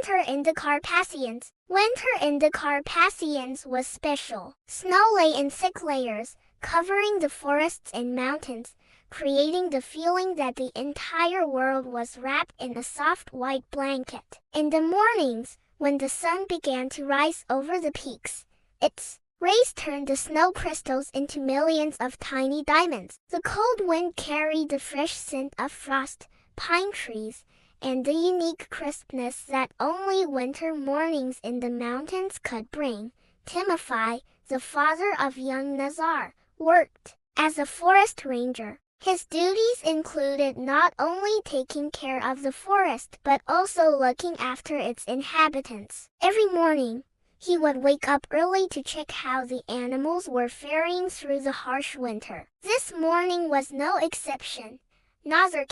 Winter in the Carpathians. Winter in the Carpathians was special. Snow lay in thick layers, covering the forests and mountains, creating the feeling that the entire world was wrapped in a soft white blanket. In the mornings, when the sun began to rise over the peaks, its rays turned the snow crystals into millions of tiny diamonds. The cold wind carried the fresh scent of frost, pine trees, and the unique crispness that only winter mornings in the mountains could bring. Timofey, the father of young Nazar, worked as a forest ranger. His duties included not only taking care of the forest but also looking after its inhabitants. Every morning, he would wake up early to check how the animals were faring through the harsh winter. This morning was no exception. Nazar,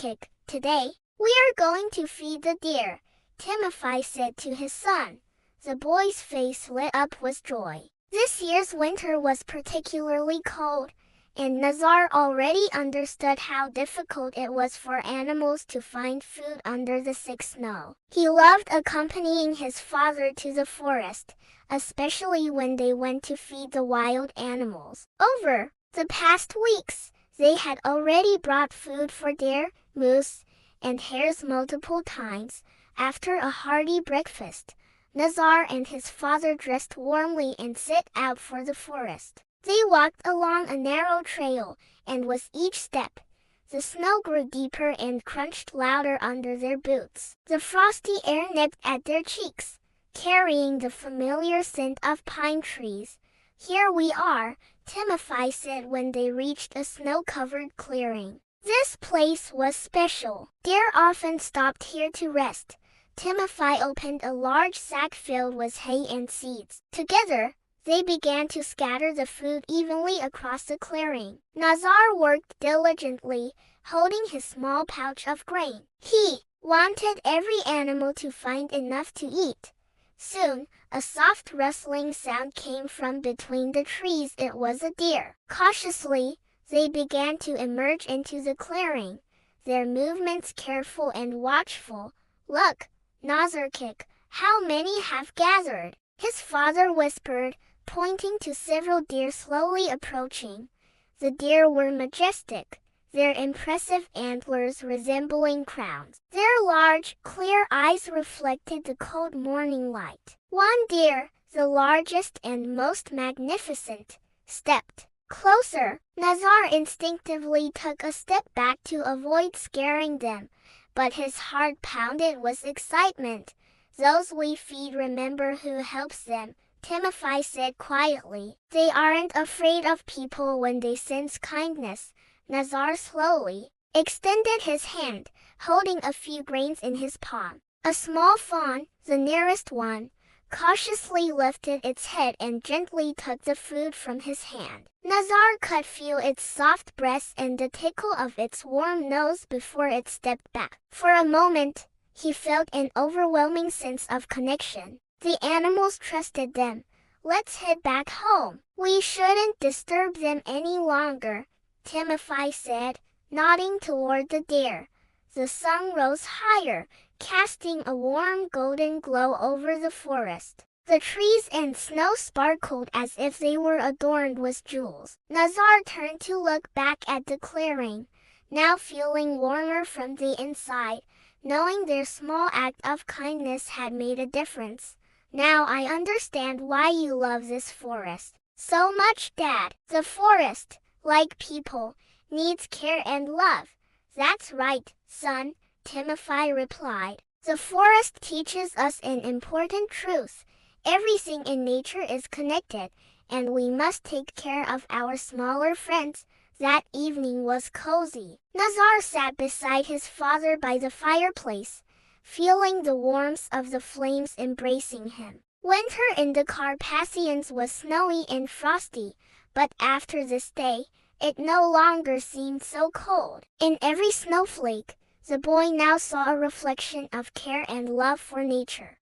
today, we are going to feed the deer, Timofey said to his son. The boy's face lit up with joy. This year's winter was particularly cold, and Nazar already understood how difficult it was for animals to find food under the thick snow. He loved accompanying his father to the forest, especially when they went to feed the wild animals. Over the past weeks, they had already brought food for deer, moose, and hares multiple times. After a hearty breakfast, Nazar and his father dressed warmly and set out for the forest. They walked along a narrow trail, and with each step, the snow grew deeper and crunched louder under their boots. The frosty air nipped at their cheeks, carrying the familiar scent of pine trees. Here we are, Timofey said when they reached a snow-covered clearing. This place was special. Deer often stopped here to rest. Timofey opened a large sack filled with hay and seeds. Together, they began to scatter the food evenly across the clearing. Nazar worked diligently, holding his small pouch of grain. He wanted every animal to find enough to eat. Soon, a soft rustling sound came from between the trees. It was a deer. Cautiously, they began to emerge into the clearing, their movements careful and watchful. Look, Nazar, how many have gathered? His father whispered, pointing to several deer slowly approaching. The deer were majestic, their impressive antlers resembling crowns. Their large, clear eyes reflected the cold morning light. One deer, the largest and most magnificent, stepped closer. Nazar instinctively took a step back to avoid scaring them, but his heart pounded with excitement. Those we feed remember who helps them, Timofey said quietly. They aren't afraid of people when they sense kindness. Nazar slowly extended his hand, holding a few grains in his palm. A small fawn, the nearest one, cautiously lifted its head and gently took the food from his hand. Nazar could feel its soft breast and the tickle of its warm nose before it stepped back. For a moment, he felt an overwhelming sense of connection. The animals trusted them. Let's head back home. We shouldn't disturb them any longer, Timofey said, nodding toward the deer. The sun rose higher, casting a warm golden glow over the forest. The trees and snow sparkled as if they were adorned with jewels. Nazar turned to look back at the clearing, now feeling warmer from the inside, knowing their small act of kindness had made a difference. Now I understand why you love this forest so much, Dad. The forest, like people, needs care and love. That's right, son, Timofey replied. The forest teaches us an important truth. Everything in nature is connected, and we must take care of our smaller friends. That evening was cozy. Nazar sat beside his father by the fireplace, feeling the warmth of the flames embracing him. Winter in the Carpathians was snowy and frosty, but after this day, it no longer seemed so cold. In every snowflake, the boy now saw a reflection of care and love for nature.